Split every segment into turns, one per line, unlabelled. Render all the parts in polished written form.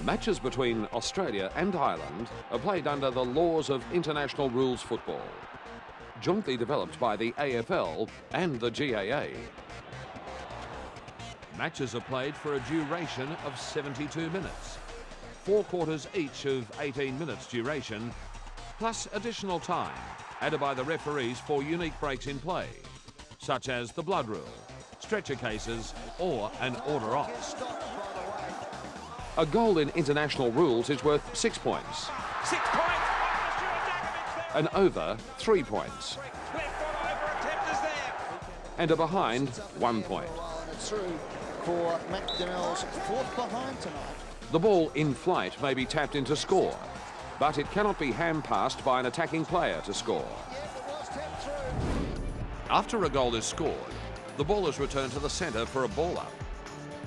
Matches between Australia and Ireland are played under the laws of international rules football, jointly developed by the AFL and the GAA. Matches are played for a duration of 72 minutes, 4 quarters each of 18 minutes duration, plus additional time added by the referees for unique breaks in play, such as the blood rule, stretcher cases or an order off. A goal in international rules is worth 6 points.
6 points!
An over, 3 points. And a behind, 1 point.
It's through for McDonnell's 4th behind tonight.
The ball in flight may be tapped into score, but it cannot be hand-passed by an attacking player to score. After a goal is scored, the ball is returned to the centre for a ball-up.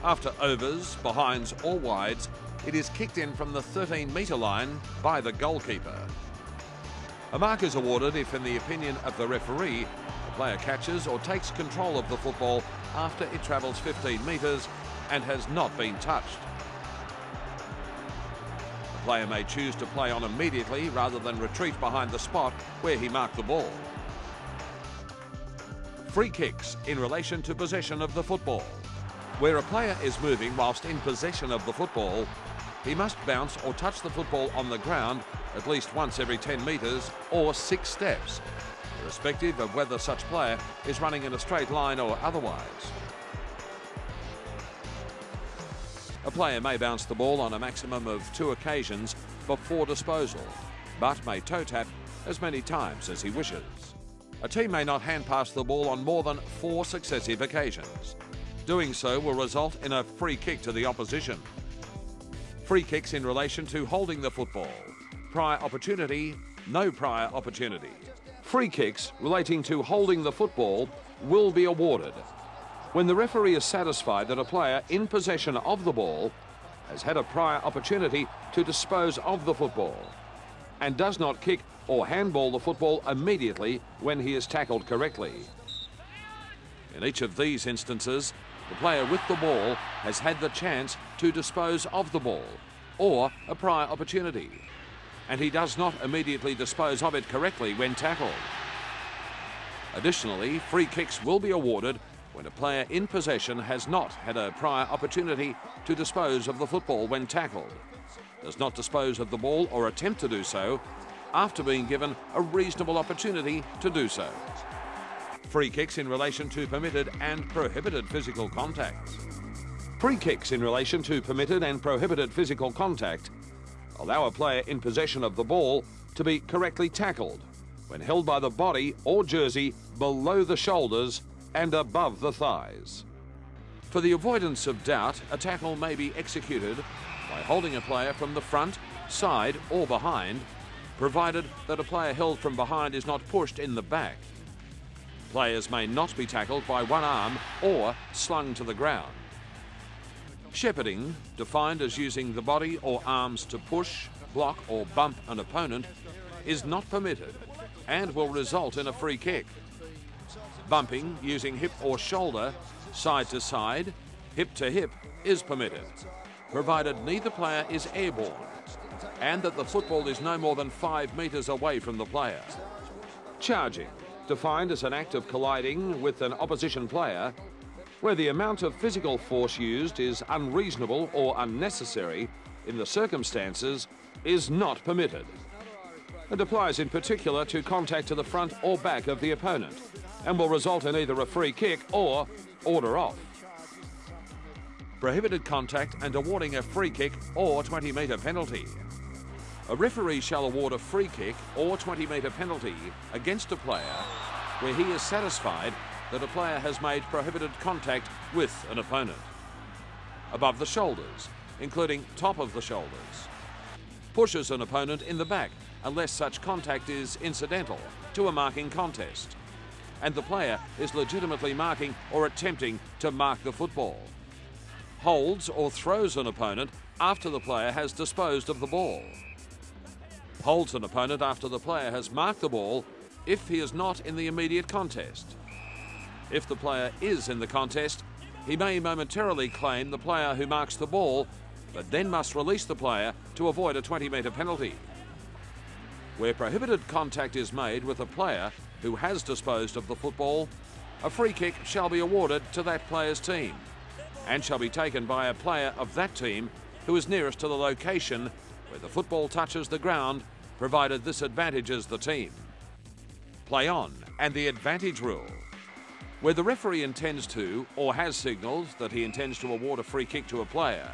After overs, behinds or wides, it is kicked in from the 13-metre line by the goalkeeper. A mark is awarded if, in the opinion of the referee, the player catches or takes control of the football after it travels 15 metres and has not been touched. The player may choose to play on immediately rather than retreat behind the spot where he marked the ball. Free kicks in relation to possession of the football. Where a player is moving whilst in possession of the football, he must bounce or touch the football on the ground at least once every 10 metres or 6 steps, irrespective of whether such player is running in a straight line or otherwise. A player may bounce the ball on a maximum of 2 occasions before disposal, but may toe tap as many times as he wishes. A team may not hand pass the ball on more than 4 successive occasions. Doing so will result in a free kick to the opposition. Free kicks in relation to holding the football. Prior opportunity, no prior opportunity. Free kicks relating to holding the football will be awarded when the referee is satisfied that a player in possession of the ball has had a prior opportunity to dispose of the football and does not kick or handball the football immediately when he is tackled correctly. In each of these instances, the player with the ball has had the chance to dispose of the ball or a prior opportunity, and he does not immediately dispose of it correctly when tackled. Additionally, free kicks will be awarded when a player in possession has not had a prior opportunity to dispose of the football when tackled, does not dispose of the ball or attempt to do so after being given a reasonable opportunity to do so. Free kicks in relation to permitted and prohibited physical contact. Free kicks in relation to permitted and prohibited physical contact allow a player in possession of the ball to be correctly tackled when held by the body or jersey below the shoulders and above the thighs. For the avoidance of doubt, a tackle may be executed by holding a player from the front, side or behind, provided that a player held from behind is not pushed in the back. Players may not be tackled by one arm or slung to the ground. Shepherding, defined as using the body or arms to push, block or bump an opponent, is not permitted and will result in a free kick. Bumping using hip or shoulder, side to side, hip to hip, is permitted, provided neither player is airborne and that the football is no more than 5 metres away from the player. Charging, defined as an act of colliding with an opposition player where the amount of physical force used is unreasonable or unnecessary in the circumstances, is not permitted. It applies in particular to contact to the front or back of the opponent and will result in either a free kick or order off. Prohibited contact and awarding a free kick or 20-metre penalty. A referee shall award a free kick or 20-metre penalty against a player where he is satisfied that a player has made prohibited contact with an opponent. Above the shoulders, including top of the shoulders. Pushes an opponent in the back unless such contact is incidental to a marking contest and the player is legitimately marking or attempting to mark the football. Holds or throws an opponent after the player has disposed of the ball. Holds an opponent after the player has marked the ball if he is not in the immediate contest. If the player is in the contest, he may momentarily claim the player who marks the ball but then must release the player to avoid a 20-metre penalty. Where prohibited contact is made with a player who has disposed of the football, a free kick shall be awarded to that player's team and shall be taken by a player of that team who is nearest to the location where the football touches the ground, provided this advantages the team. Play on and the advantage rule. Where the referee intends to or has signalled that he intends to award a free kick to a player,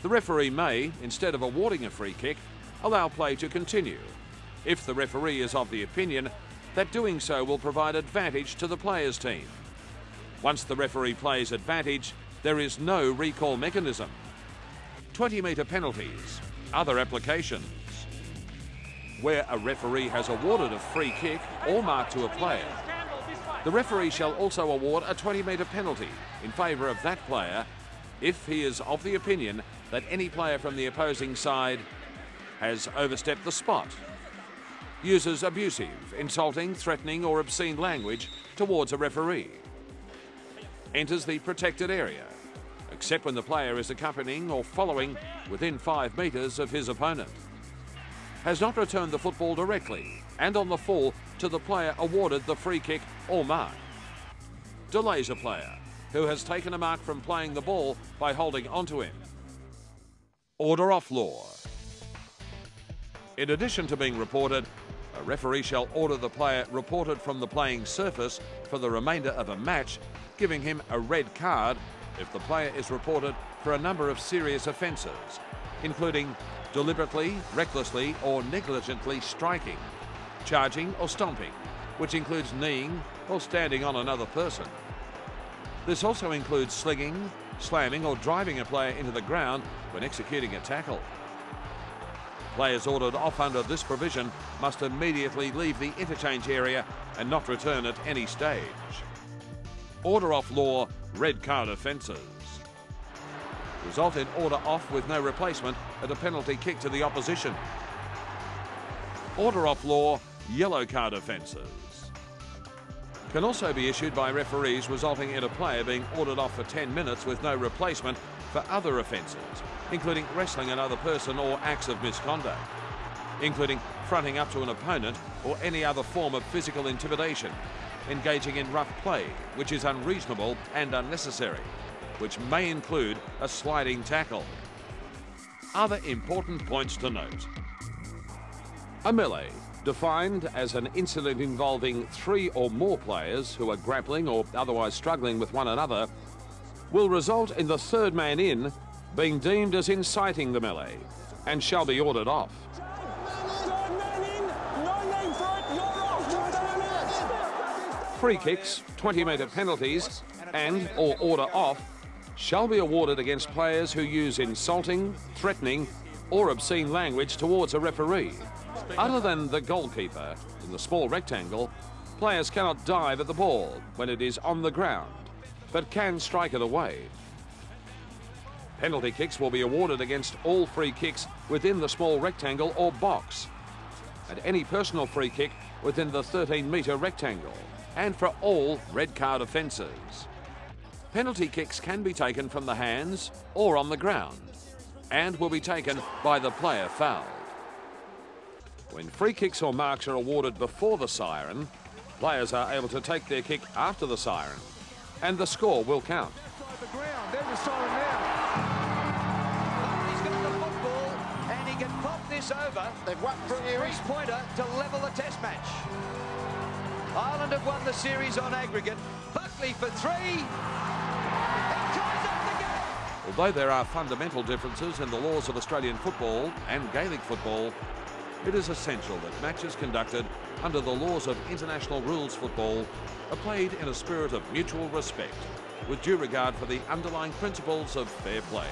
the referee may, instead of awarding a free kick, allow play to continue if the referee is of the opinion that doing so will provide advantage to the player's team. Once the referee plays advantage, there is no recall mechanism. 20-metre penalties. Other applications. Where a referee has awarded a free kick or mark to a player, the referee shall also award a 20-metre penalty in favour of that player if he is of the opinion that any player from the opposing side has overstepped the spot, uses abusive, insulting, threatening or obscene language towards a referee, enters the protected area, except when the player is accompanying or following within 5 metres of his opponent, has not returned the football directly and on the full to the player awarded the free kick or mark, delays a player who has taken a mark from playing the ball by holding onto him. Order off law. In addition to being reported, a referee shall order the player reported from the playing surface for the remainder of a match, giving him a red card if the player is reported for a number of serious offences, including deliberately, recklessly or negligently striking, charging or stomping, which includes kneeing or standing on another person. This also includes slinging, slamming or driving a player into the ground when executing a tackle. Players ordered off under this provision must immediately leave the interchange area and not return at any stage. Order off law, red card offences. Result in order off with no replacement at a penalty kick to the opposition. Order off law, yellow card offences. Can also be issued by referees resulting in a player being ordered off for 10 minutes with no replacement for other offences, including wrestling another person or acts of misconduct, including fronting up to an opponent or any other form of physical intimidation, engaging in rough play, which is unreasonable and unnecessary, which may include a sliding tackle. Other important points to note. A melee, defined as an incident involving 3 or more players who are grappling or otherwise struggling with one another, will result in the third man in being deemed as inciting the melee and shall be ordered off. Free kicks, 20-metre penalties and or order off shall be awarded against players who use insulting, threatening or obscene language towards a referee. Other than the goalkeeper in the small rectangle, players cannot dive at the ball when it is on the ground, but can strike it away. Penalty kicks will be awarded against all free kicks within the small rectangle or box, and any personal free kick within the 13-metre rectangle, and for all red card offences. Penalty kicks can be taken from the hands or on the ground, and will be taken by the player fouled. When free kicks or marks are awarded before the siren, players are able to take their kick after the siren, and the score will count.
There's the siren now. He's got the football, and he can pop this over.
They've whacked for a
three-pointer to level the test match. Ireland have won the series on aggregate. Buckley for 3. He ties up the game.
Although there are fundamental differences in the laws of Australian football and Gaelic football, it is essential that matches conducted under the laws of international rules football are played in a spirit of mutual respect, with due regard for the underlying principles of fair play.